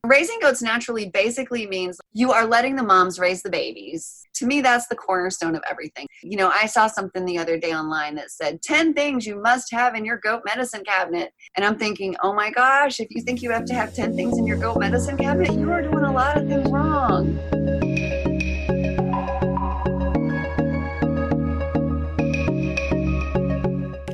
Raising goats naturally basically means you are letting the moms raise the babies. To me, that's the cornerstone of everything. You know, I saw something the other day online that said 10 things you must have in your goat medicine cabinet. And I'm thinking, oh my gosh, if you think you have to have 10 things in your goat medicine cabinet, you are doing a lot of things wrong.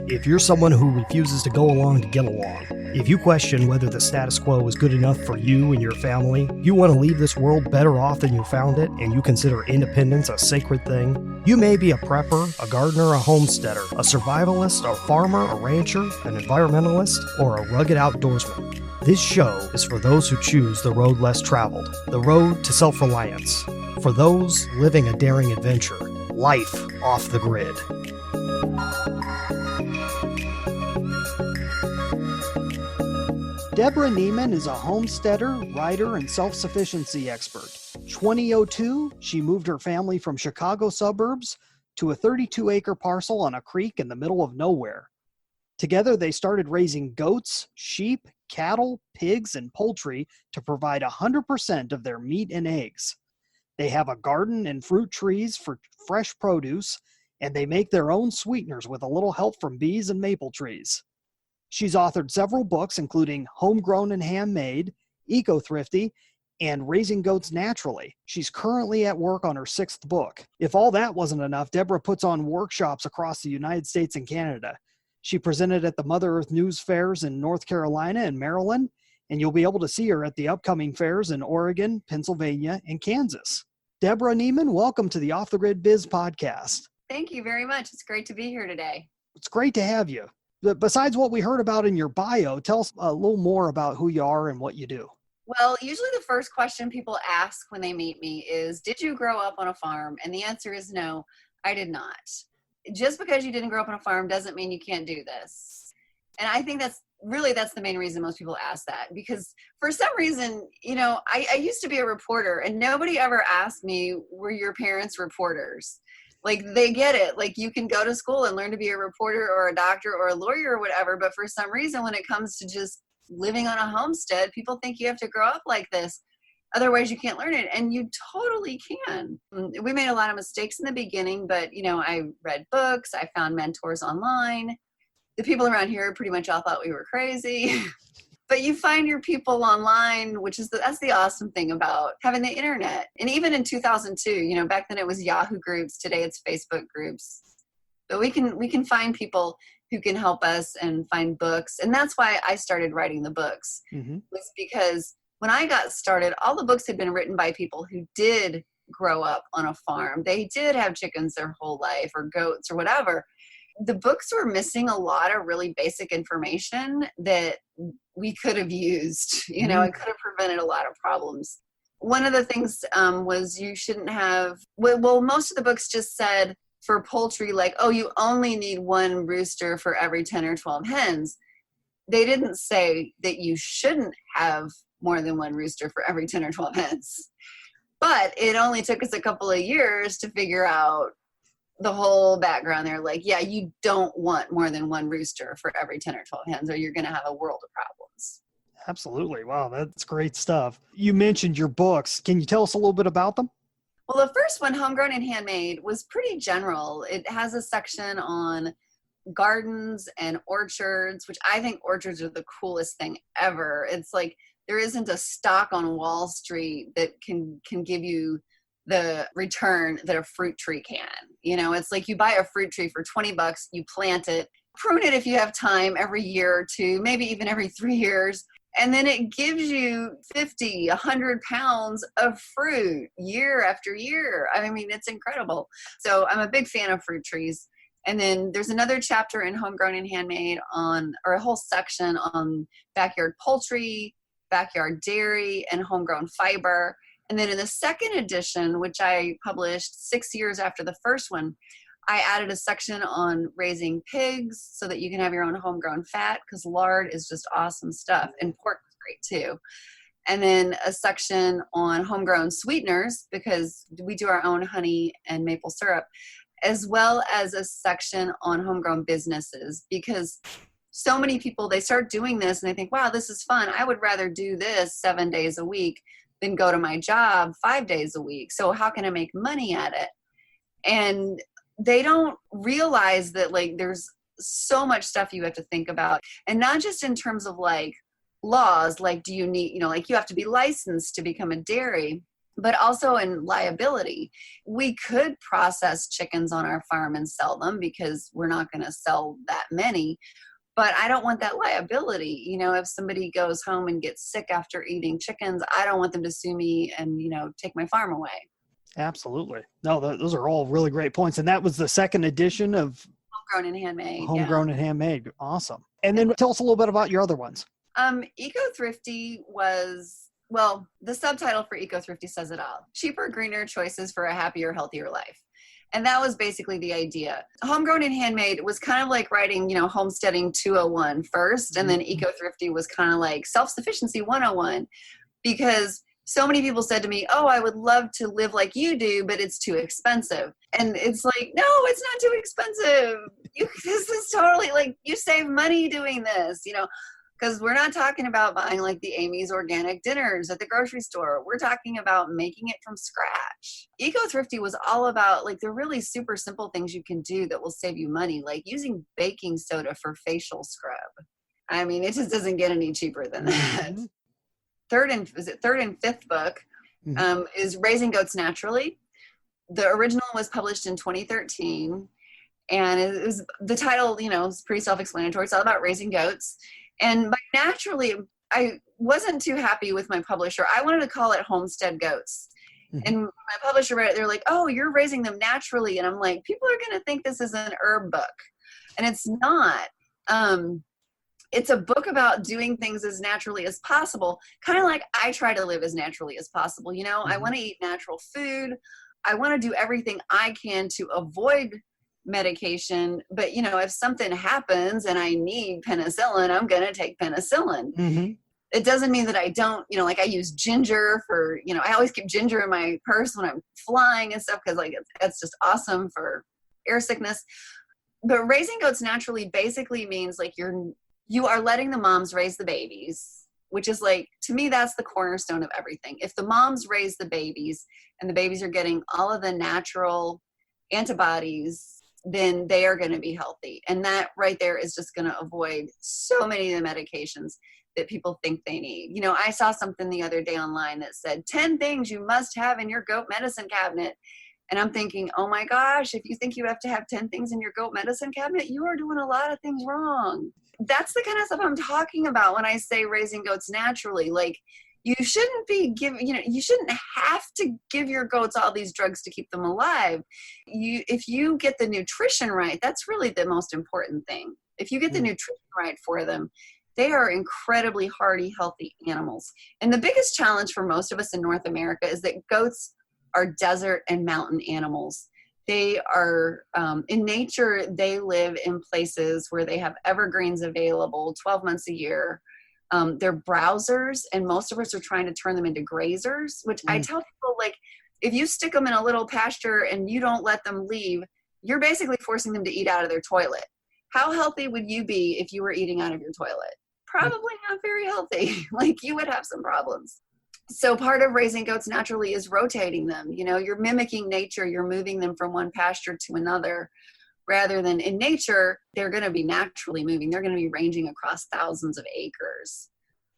If you're someone who refuses to go along to get along, if you question whether the status quo is good enough for you and your family, you want to leave this world better off than you found it, and you consider independence a sacred thing, you may be a prepper, a gardener, a homesteader, a survivalist, a farmer, a rancher, an environmentalist, or a rugged outdoorsman. This show is for those who choose the road less traveled, the road to self-reliance, for those living a daring adventure, life off the grid. Deborah Niemann is a homesteader, writer, and self-sufficiency expert. 2002, she moved her family from Chicago suburbs to a 32-acre parcel on a creek in the middle of nowhere. Together, they started raising goats, sheep, cattle, pigs, and poultry to provide 100% of their meat and eggs. They have a garden and fruit trees for fresh produce, and they make their own sweeteners with a little help from bees and maple trees. She's authored several books, including Homegrown and Handmade, Ecothrifty, and Raising Goats Naturally. She's currently at work on her 6th book. If all that wasn't enough, Deborah puts on workshops across the United States and Canada. She presented at the Mother Earth News Fairs in North Carolina and Maryland, and you'll be able to see her at the upcoming fairs in Oregon, Pennsylvania, and Kansas. Deborah Niemann, welcome to the Off the Grid Biz podcast. Thank you very much. It's great to be here today. It's great to have you. Besides what we heard about in your bio, tell us a little more about who you are and what you do. Well, usually the first question people ask when they meet me is, did you grow up on a farm? And the answer is no, I did not. Just because you didn't grow up on a farm doesn't mean you can't do this. And I think that's the main reason most people ask that, because for some reason, you know, I used to be a reporter and nobody ever asked me, were your parents reporters? Like, they get it. Like, you can go to school and learn to be a reporter or a doctor or a lawyer or whatever. But for some reason, when it comes to just living on a homestead, people think you have to grow up like this. Otherwise, you can't learn it. And you totally can. We made a lot of mistakes in the beginning, but, you know, I read books. I found mentors online. The people around here pretty much all thought we were crazy. But you find your people online, which is that's the awesome thing about having the internet. And even in 2002, you know, back then it was Yahoo groups. Today it's Facebook groups. But we can find people who can help us and find books. And that's why I started writing the books. Was because when I got started, all the books had been written by people who did grow up on a farm. They did have chickens their whole life or goats or whatever. The books were missing a lot of really basic information that we could have used. You know, it could have prevented a lot of problems. One of the things was you shouldn't have, well, most of the books just said for poultry, like, oh, you only need one rooster for every 10 or 12 hens. They didn't say that you shouldn't have more than one rooster for every 10 or 12 hens. But it only took us a couple of years to figure out the whole background there. Like, yeah, you don't want more than one rooster for every 10 or 12 hens, or you're going to have a world of problems. Absolutely. Wow, that's great stuff. You mentioned your books. Can you tell us a little bit about them? Well, the first one, Homegrown and Handmade, was pretty general. It has a section on gardens and orchards, which I think orchards are the coolest thing ever. It's like there isn't a stock on Wall Street that can give you the return that a fruit tree can. You know, it's like you buy a fruit tree for $20, you plant it, prune it if you have time every year or two, maybe even every 3 years. And then it gives you 50, 100 pounds of fruit year after year. I mean, it's incredible. So I'm a big fan of fruit trees. And then there's another chapter in Homegrown and Handmade or a whole section on backyard poultry, backyard dairy, and homegrown fiber. And then in the second edition, which I published 6 years after the first one, I added a section on raising pigs so that you can have your own homegrown fat, because lard is just awesome stuff. And pork is great too. And then a section on homegrown sweeteners, because we do our own honey and maple syrup, as well as a section on homegrown businesses, because so many people, they start doing this and they think, wow, this is fun. I would rather do this 7 days a week than go to my job 5 days a week. So how can I make money at it? And they don't realize that like there's so much stuff you have to think about, and not just in terms of like laws, like do you need, like you have to be licensed to become a dairy, but also in liability. We could process chickens on our farm and sell them because we're not going to sell that many, but I don't want that liability. If somebody goes home and gets sick after eating chickens, I don't want them to sue me and, take my farm away. Absolutely. No, those are all really great points. And that was the second edition of Homegrown and Handmade. Homegrown and Handmade. Awesome. And then tell us a little bit about your other ones. Ecothrifty was, well, the subtitle for Ecothrifty says it all. Cheaper, greener choices for a happier, healthier life. And that was basically the idea. Homegrown and Handmade was kind of like writing, homesteading 201 first, and then Ecothrifty was kind of like self-sufficiency 101, because so many people said to me, oh, I would love to live like you do, but it's too expensive. And it's like, no, it's not too expensive. This is totally like, you save money doing this, because we're not talking about buying like the Amy's organic dinners at the grocery store. We're talking about making it from scratch. Ecothrifty was all about like the really super simple things you can do that will save you money, like using baking soda for facial scrub. I mean, it just doesn't get any cheaper than that. Third and fifth book is Raising Goats Naturally. The original was published in 2013, and it was, the title, is pretty self-explanatory. It's all about raising goats. And by naturally, I wasn't too happy with my publisher. I wanted to call it Homestead Goats. And my publisher read it, they're like, oh, you're raising them naturally. And I'm like, people are going to think this is an herb book. And it's not. It's a book about doing things as naturally as possible, kind of like I try to live as naturally as possible. I want to eat natural food. I want to do everything I can to avoid medication. But, if something happens and I need penicillin, I'm going to take penicillin. It doesn't mean that I don't, like I use ginger for, I always keep ginger in my purse when I'm flying and stuff, because like that's just awesome for air sickness. But raising goats naturally basically means like you are letting the moms raise the babies, which is like, to me, that's the cornerstone of everything. If the moms raise the babies and the babies are getting all of the natural antibodies, then they are going to be healthy. And that right there is just going to avoid so many of the medications that people think they need. I saw something the other day online that said 10 things you must have in your goat medicine cabinet. And I'm thinking, oh my gosh, if you think you have to have 10 things in your goat medicine cabinet, you are doing a lot of things wrong. That's the kind of stuff I'm talking about when I say raising goats naturally. Like, you shouldn't be giving, you shouldn't have to give your goats all these drugs to keep them alive. If you get the nutrition right, that's really the most important thing. If you get the nutrition right for them, they are incredibly hardy, healthy animals. And the biggest challenge for most of us in North America is that goats are desert and mountain animals. They are, in nature, they live in places where they have evergreens available 12 months a year. They're browsers, and most of us are trying to turn them into grazers, which I tell people, like, if you stick them in a little pasture and you don't let them leave, you're basically forcing them to eat out of their toilet. How healthy would you be if you were eating out of your toilet? Probably not very healthy. Like, you would have some problems. So part of raising goats naturally is rotating them. You're mimicking nature. You're moving them from one pasture to another, rather than in nature, they're going to be naturally moving. They're going to be ranging across thousands of acres.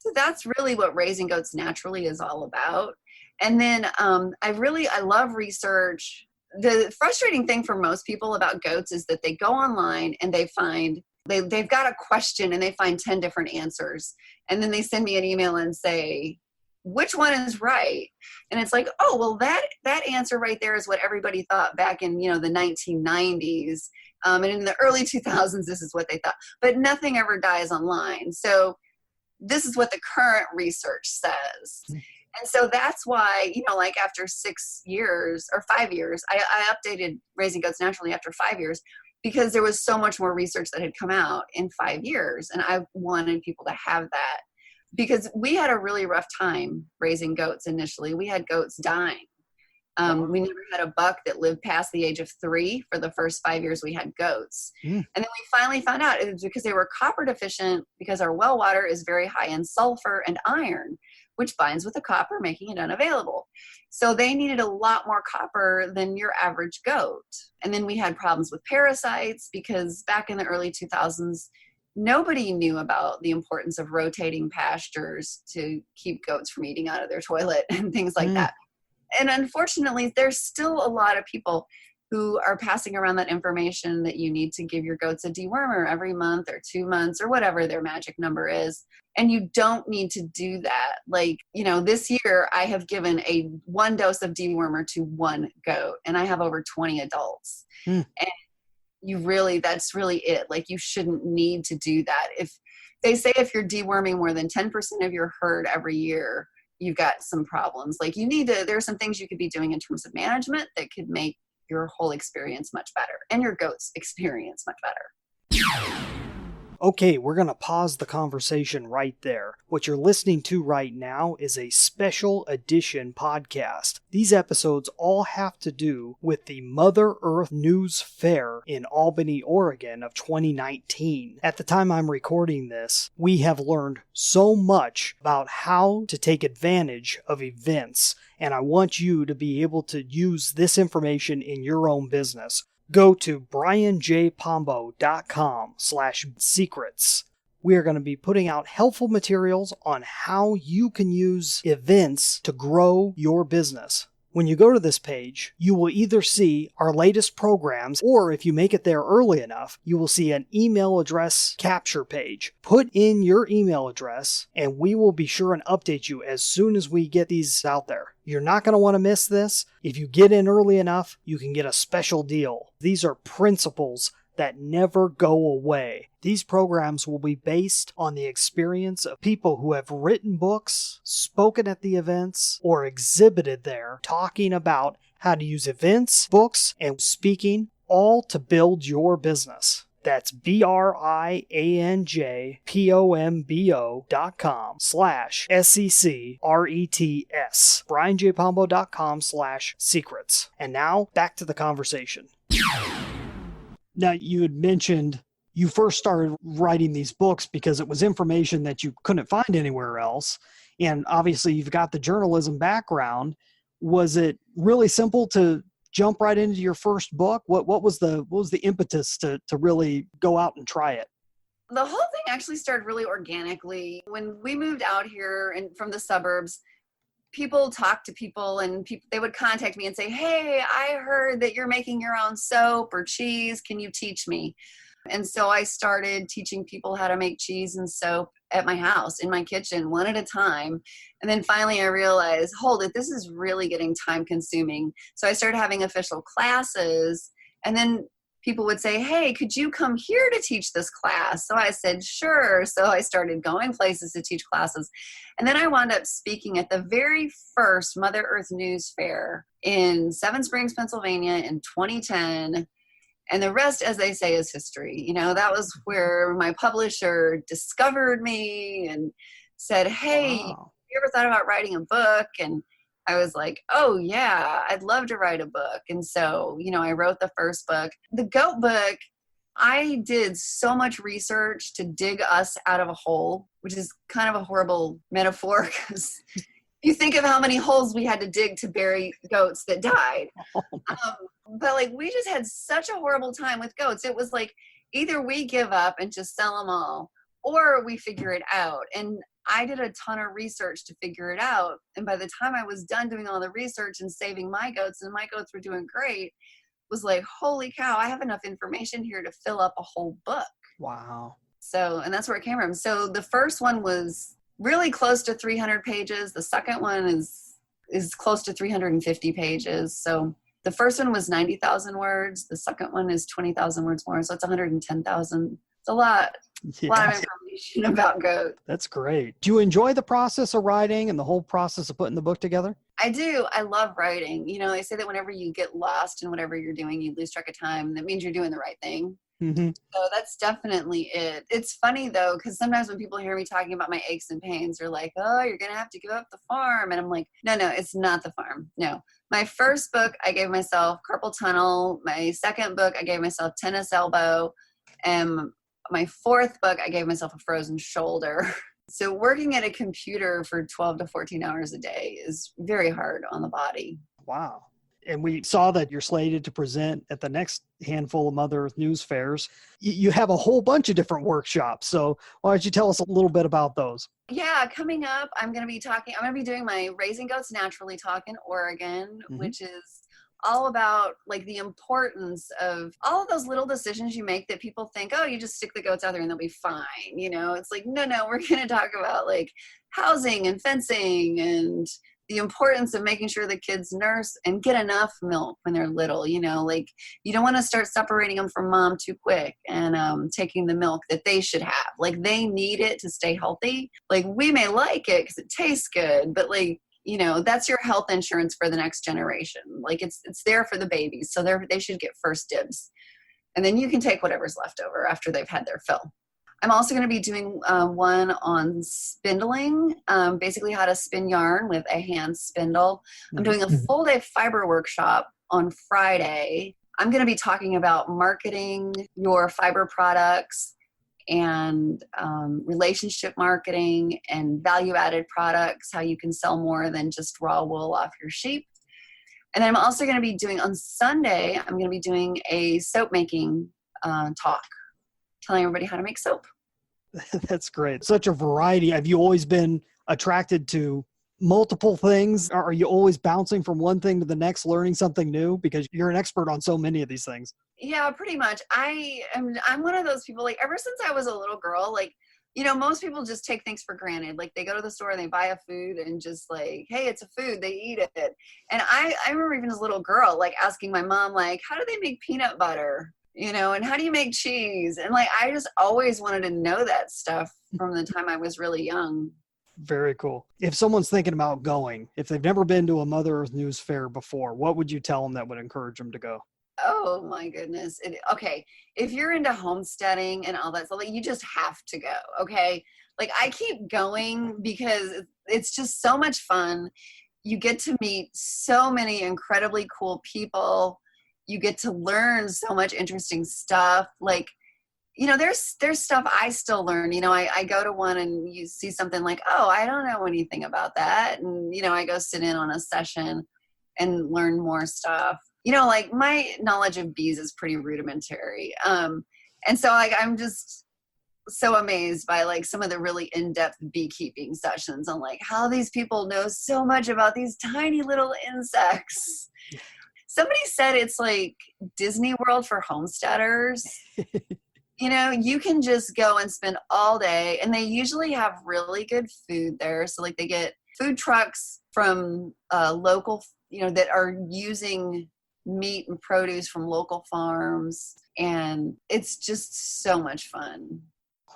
So that's really what raising goats naturally is all about. And then I love research. The frustrating thing for most people about goats is that they go online and they find they've got a question and they find 10 different answers. And then they send me an email and say, which one is right? And it's like, oh, well, that answer right there is what everybody thought back in, the 1990s. And in the early 2000s, this is what they thought. But nothing ever dies online. So this is what the current research says. And so that's why, like after 6 years or 5 years, I updated Raising Goats Naturally after 5 years, because there was so much more research that had come out in 5 years. And I wanted people to have that, because we had a really rough time raising goats initially. We had goats dying. We never had a buck that lived past the age of 3 for the first 5 years we had goats. And then we finally found out it was because they were copper deficient, because our well water is very high in sulfur and iron, which binds with the copper, making it unavailable. So they needed a lot more copper than your average goat. And then we had problems with parasites, because back in the early 2000s, nobody knew about the importance of rotating pastures to keep goats from eating out of their toilet and things like that. And unfortunately, there's still a lot of people who are passing around that information that you need to give your goats a dewormer every month or 2 months or whatever their magic number is. And you don't need to do that. Like, this year I have given 1 dose of dewormer to 1 goat, and I have over 20 adults. And that's really it. Like, you shouldn't need to do that. If they say if you're deworming more than 10% of your herd every year, you've got some problems. Like, there's some things you could be doing in terms of management that could make your whole experience much better, and your goats' experience much better. Okay, we're going to pause the conversation right there. What you're listening to right now is a special edition podcast. These episodes all have to do with the Mother Earth News Fair in Albany, Oregon of 2019. At the time I'm recording this, we have learned so much about how to take advantage of events, and I want you to be able to use this information in your own business. Go to brianjpombo.com/secrets. We are going to be putting out helpful materials on how you can use events to grow your business. When you go to this page, you will either see our latest programs, or if you make it there early enough, you will see an email address capture page. Put in your email address, and we will be sure and update you as soon as we get these out there. You're not going to want to miss this. If you get in early enough, you can get a special deal. These are principles that never go away. These programs will be based on the experience of people who have written books, spoken at the events, or exhibited there, talking about how to use events, books, and speaking, all to build your business. That's brianjpombo.com/secrets. brianjpombo.com/secrets. And now, back to the conversation. Now, you had mentioned you first started writing these books because it was information that you couldn't find anywhere else. And obviously, you've got the journalism background. Was it really simple to jump right into your first book? What was the impetus to really go out and try it? The whole thing actually started really organically. When we moved out here and from the suburbs, people talk to people, and they would contact me and say, "Hey, I heard that you're making your own soap or cheese. Can you teach me?" And so I started teaching people how to make cheese and soap at my house, in my kitchen, one at a time. And then finally I realized, hold it, this is really getting time consuming. So I started having official classes, and then people would say, "Hey, could you come here to teach this class?" So I said, "Sure." So I started going places to teach classes. And then I wound up speaking at the very first Mother Earth News Fair in Seven Springs, Pennsylvania in 2010. And the rest, as they say, is history. That was where my publisher discovered me and said, "Hey, Wow. you ever thought about writing a book?" And I was like, "Oh yeah, I'd love to write a book." And so, I wrote the first book. The goat book, I did so much research to dig us out of a hole, which is kind of a horrible metaphor, because you think of how many holes we had to dig to bury goats that died. But we just had such a horrible time with goats. It was like, either we give up and just sell them all, or we figure it out. And I did a ton of research to figure it out. And by the time I was done doing all the research and saving my goats, and my goats were doing great, was like, holy cow, I have enough information here to fill up a whole book. Wow. So, and that's where it came from. So the first one was really close to 300 pages. The second one is close to 350 pages. So the first one was 90,000 words. The second one is 20,000 words more. So it's 110,000. It's a lot of information about goats. That's great. Do you enjoy the process of writing and the whole process of putting the book together? I do. I love writing. They say that whenever you get lost in whatever you're doing, you lose track of time. That means you're doing the right thing. Mm-hmm. So that's definitely it. It's funny though, because sometimes when people hear me talking about my aches and pains, they're like, "Oh, you're going to have to give up the farm." And I'm like, no, it's not the farm. No, My first book, I gave myself carpal tunnel. My second book, I gave myself tennis elbow. And my fourth book, I gave myself a frozen shoulder. So working at a computer for 12 to 14 hours a day is very hard on the body. Wow. And we saw that you're slated to present at the next handful of Mother Earth News fairs. You have a whole bunch of different workshops. So why don't you tell us a little bit about those? Yeah, coming up, I'm going to be doing my Raising Goats Naturally talk in Oregon, which is all about like the importance of all of those little decisions you make that people think, oh, you just stick the goats out there and they'll be fine. You know, it's like, no, we're going to talk about like housing and fencing and the importance of making sure the kids nurse and get enough milk when they're little. You know, like you don't want to start separating them from mom too quick and taking the milk that they should have. Like they need it to stay healthy. Like we may like it because it tastes good, but like, you know, that's your health insurance for the next generation. Like it's there for the babies. So they should get first dibs. And then you can take whatever's left over after they've had their fill. I'm also going to be doing one on spindling, basically how to spin yarn with a hand spindle. I'm doing a full day fiber workshop on Friday. I'm going to be talking about marketing your fiber products and relationship marketing and value-added products, how you can sell more than just raw wool off your sheep. And then I'm also going to be doing, on Sunday, I'm going to be doing a soap making talk, telling everybody how to make soap. That's great. Such a variety. Have you always been attracted to multiple things? Are you always bouncing from one thing to the next, learning something new? Because you're an expert on so many of these things. Yeah, pretty much. I'm one of those people, like ever since I was a little girl, like, you know, most people just take things for granted. Like they go to the store and they buy a food and just like, hey, it's a food, they eat it. And I remember even as a little girl, like asking my mom, like, how do they make peanut butter? You know, and how do you make cheese? And like, I just always wanted to know that stuff from the time I was really young. Very cool. If someone's thinking about going, if they've never been to a Mother Earth News fair before, what would you tell them that would encourage them to go? Oh my goodness. Okay. If you're into homesteading and all that stuff, like, you just have to go. Okay. Like I keep going because it's just so much fun. You get to meet so many incredibly cool people. You get to learn so much interesting stuff. Like, you know, there's stuff I still learn. You know, I go to one and you see something like, oh, I don't know anything about that. And, you know, I go sit in on a session and learn more stuff. You know, like my knowledge of bees is pretty rudimentary. And so like, I'm just so amazed by like some of the really in-depth beekeeping sessions on like how these people know so much about these tiny little insects. Somebody said it's like Disney World for homesteaders. You know, you can just go and spend all day, and they usually have really good food there. So like they get food trucks from local, you know, that are using meat and produce from local farms. And it's just so much fun.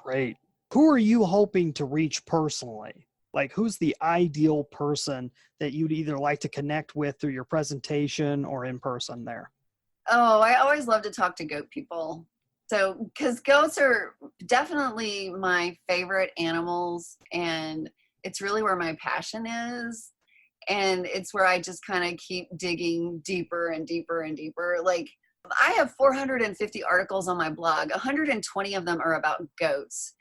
Great. Who are you hoping to reach personally? Like, who's the ideal person that you'd either like to connect with through your presentation or in person there? Oh, I always love to talk to goat people. So, because goats are definitely my favorite animals, and it's really where my passion is. And it's where I just kind of keep digging deeper and deeper and deeper. Like, I have 450 articles on my blog. 120 of them are about goats.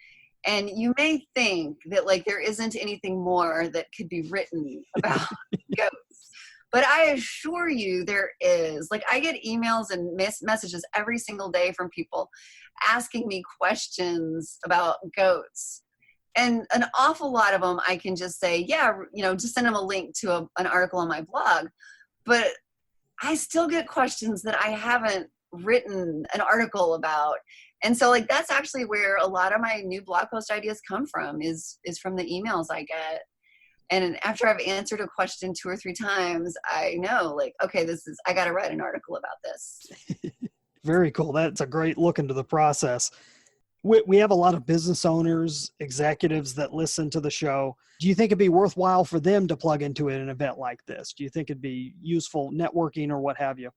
And you may think that like there isn't anything more that could be written about goats. But I assure you there is. Like I get emails and messages every single day from people asking me questions about goats. And an awful lot of them I can just say, yeah, you know, just send them a link to an article on my blog. But I still get questions that I haven't written an article about. And so like that's actually where a lot of my new blog post ideas come from is from the emails I get. And after I've answered a question 2 or 3 times, I know like, okay, I got to write an article about this. Very cool. That's a great look into the process. We have a lot of business owners, executives that listen to the show. Do you think it'd be worthwhile for them to plug into an event like this? Do you think it'd be useful networking or what have you?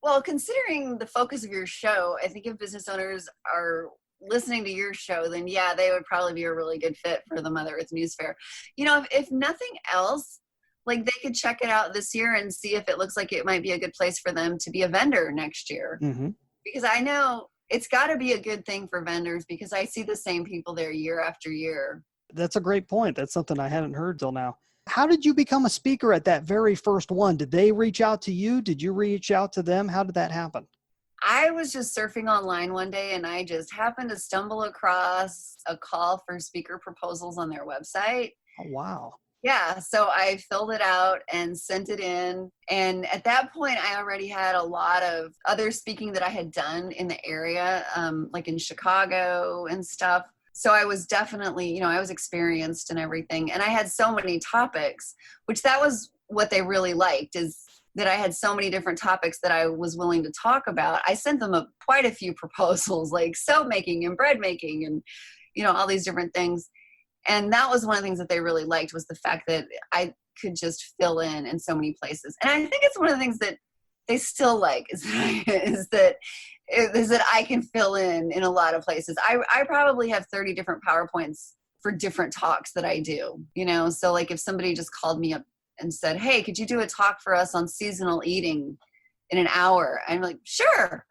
Well, considering the focus of your show, I think if business owners are listening to your show, then yeah, they would probably be a really good fit for the Mother Earth News Fair. You know, if nothing else, Like, they could check it out this year and see if it looks like it might be a good place for them to be a vendor next year. Mm-hmm. Because I know it's got to be a good thing for vendors, because I see the same people there year after year. That's a great point. That's something I hadn't heard till now. How did you become a speaker at that very first one? Did they reach out to you? Did you reach out to them? How did that happen? I was just surfing online one day, and I just happened to stumble across a call for speaker proposals on their website. Oh, wow. Yeah, so I filled it out and sent it in. And at that point, I already had a lot of other speaking that I had done in the area, like in Chicago and stuff. So I was definitely, I was experienced and everything. And I had so many topics, which that was what they really liked, is that I had so many different topics that I was willing to talk about. I sent them quite a few proposals, like soap making and bread making and, all these different things. And that was one of the things that they really liked, was the fact that I could just fill in so many places. And I think it's one of the things that they still like is that I can fill in a lot of places. I probably have 30 different PowerPoints for different talks that I do, so like if somebody just called me up and said, hey, could you do a talk for us on seasonal eating in an hour? I'm like, sure.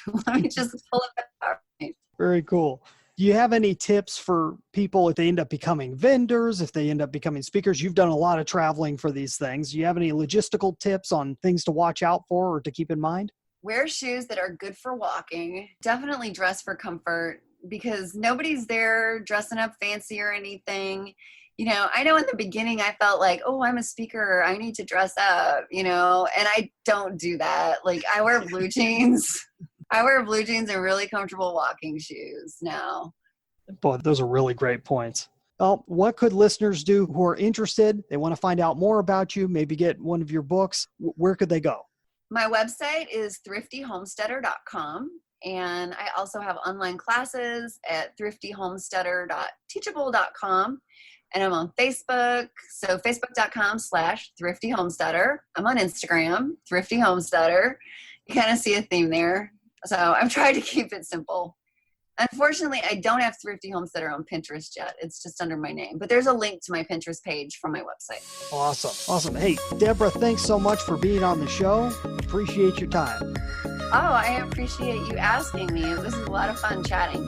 Let me just pull up that PowerPoint. Very cool. Do you have any tips for people if they end up becoming vendors, if they end up becoming speakers? You've done a lot of traveling for these things. Do you have any logistical tips on things to watch out for or to keep in mind? Wear shoes that are good for walking. Definitely dress for comfort, because nobody's there dressing up fancy or anything. I know in the beginning I felt like, oh, I'm a speaker, I need to dress up, and I don't do that. Like, I wear blue jeans. I wear blue jeans and really comfortable walking shoes now. Boy, those are really great points. Well, what could listeners do who are interested? They want to find out more about you, maybe get one of your books. Where could they go? My website is thriftyhomesteader.com. And I also have online classes at thriftyhomesteader.teachable.com. And I'm on Facebook. So facebook.com/thriftyhomesteader. I'm on Instagram, Thrifty Homesteader. You kind of see a theme there. So I've tried to keep it simple. Unfortunately, I don't have Thrifty Homesteader on Pinterest yet. It's just under my name. But there's a link to my Pinterest page from my website. Awesome. Hey, Deborah, thanks so much for being on the show. Appreciate your time. Oh, I appreciate you asking me. It was a lot of fun chatting.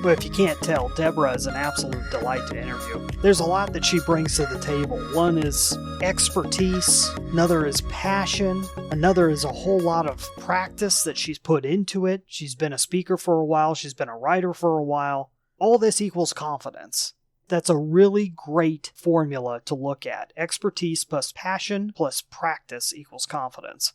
But if you can't tell, Deborah is an absolute delight to interview. There's a lot that she brings to the table. One is expertise, another is passion, another is a whole lot of practice that she's put into it. She's been a speaker for a while, she's been a writer for a while. All this equals confidence. That's a really great formula to look at. Expertise plus passion plus practice equals confidence.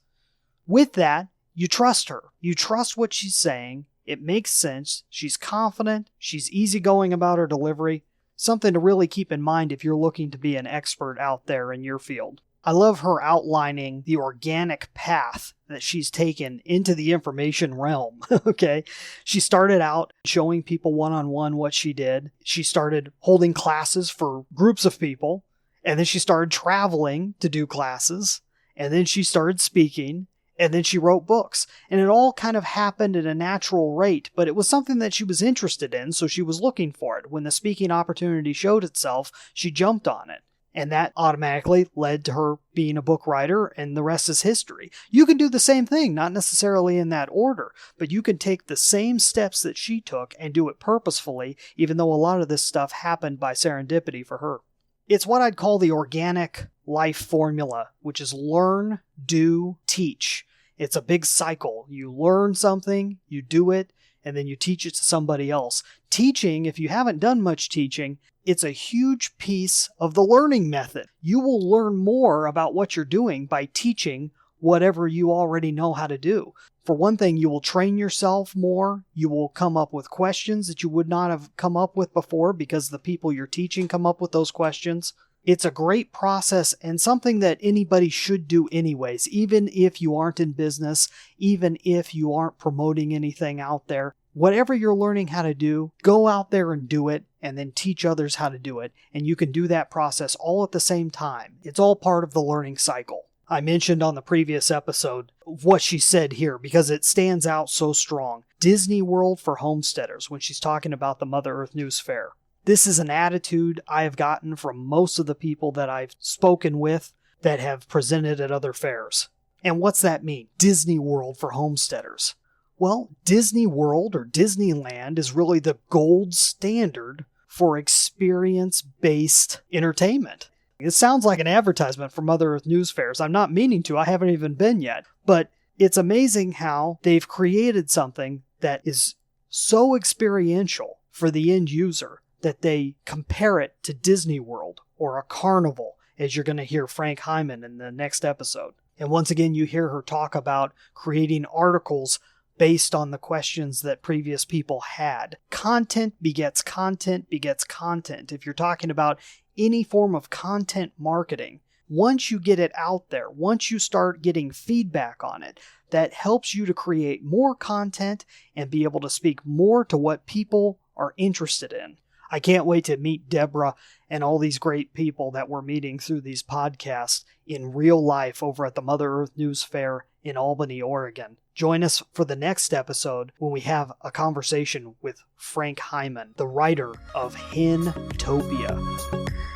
With that, you trust her. You trust what she's saying. It makes sense. She's confident. She's easygoing about her delivery. Something to really keep in mind if you're looking to be an expert out there in your field. I love her outlining the organic path that she's taken into the information realm. Okay. She started out showing people one-on-one what she did. She started holding classes for groups of people. And then she started traveling to do classes. And then she started speaking. And then she wrote books. And it all kind of happened at a natural rate, but it was something that she was interested in, so she was looking for it. When the speaking opportunity showed itself, she jumped on it. And that automatically led to her being a book writer, and the rest is history. You can do the same thing, not necessarily in that order, but you can take the same steps that she took and do it purposefully, even though a lot of this stuff happened by serendipity for her. It's what I'd call the organic life formula, which is learn, do, teach. It's a big cycle. You learn something, you do it, and then you teach it to somebody else. Teaching, if you haven't done much teaching, it's a huge piece of the learning method. You will learn more about what you're doing by teaching whatever you already know how to do. For one thing, you will train yourself more. You will come up with questions that you would not have come up with before because the people you're teaching come up with those questions. It's a great process and something that anybody should do anyways, even if you aren't in business, even if you aren't promoting anything out there. Whatever you're learning how to do, go out there and do it, and then teach others how to do it. And you can do that process all at the same time. It's all part of the learning cycle. I mentioned on the previous episode what she said here because it stands out so strong. Disney World for homesteaders when she's talking about the Mother Earth News Fair. This is an attitude I have gotten from most of the people that I've spoken with that have presented at other fairs. And what's that mean? Disney World for homesteaders. Well, Disney World or Disneyland is really the gold standard for experience-based entertainment. It sounds like an advertisement for Mother Earth News Fairs. I'm not meaning to. I haven't even been yet. But it's amazing how they've created something that is so experiential for the end user that they compare it to Disney World or a carnival, as you're going to hear Frank Hyman in the next episode. And once again, you hear her talk about creating articles based on the questions that previous people had. Content begets content begets content. If you're talking about any form of content marketing, once you get it out there, once you start getting feedback on it, that helps you to create more content and be able to speak more to what people are interested in. I can't wait to meet Deborah and all these great people that we're meeting through these podcasts in real life over at the Mother Earth News Fair in Albany, Oregon. Join us for the next episode when we have a conversation with Frank Hyman, the writer of Hentopia.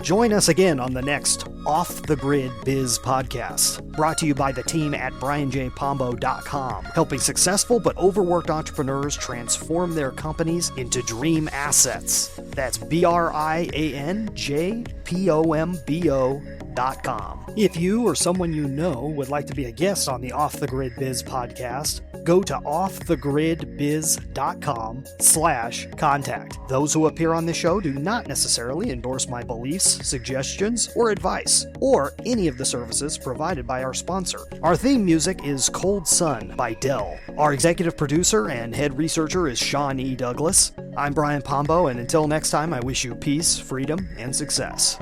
Join us again on the next Off the Grid Biz podcast, brought to you by the team at brianjpombo.com, helping successful but overworked entrepreneurs transform their companies into dream assets. That's brianjpombo.com. If you or someone you know would like to be a guest on the Off the Grid Biz podcast, go to offthegridbiz.com/contact. Those who appear on the show do not necessarily endorse my beliefs, suggestions, or advice, or any of the services provided by our sponsor. Our theme music is Cold Sun by Dell. Our executive producer and head researcher is Sean E. Douglas. I'm Brian Pombo, and until next time, I wish you peace, freedom, and success.